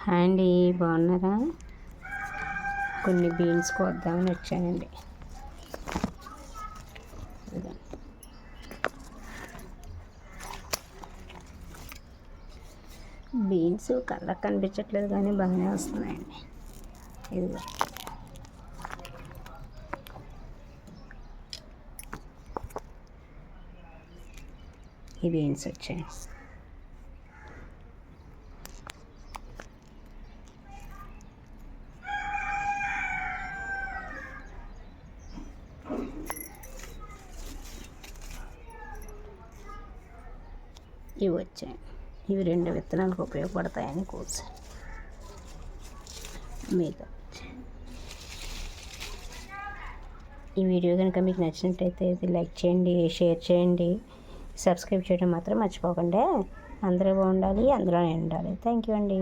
Hi అండి, బాగున్నారా? కొన్ని బీన్స్ కోద్దామని వచ్చానండి. బీన్స్ కళ్ళకు కనిపించట్లేదు కానీ బాగానే వస్తున్నాయండి. ఇదిగో ఈ బీన్స్ వచ్చాయి. ఇవి వచ్చాయి. ఇవి 2 విత్తనాలకు ఉపయోగపడతాయని కోసాను. మిగతా ఈ వీడియో కనుక మీకు నచ్చినట్టయితే ఇది లైక్ చేయండి, షేర్ చేయండి, సబ్స్క్రైబ్ చేయడం మాత్రం మర్చిపోకండి. అందరూ బాగుండాలి, అందులో నేను ఉండాలి. థ్యాంక్ యూ అండి.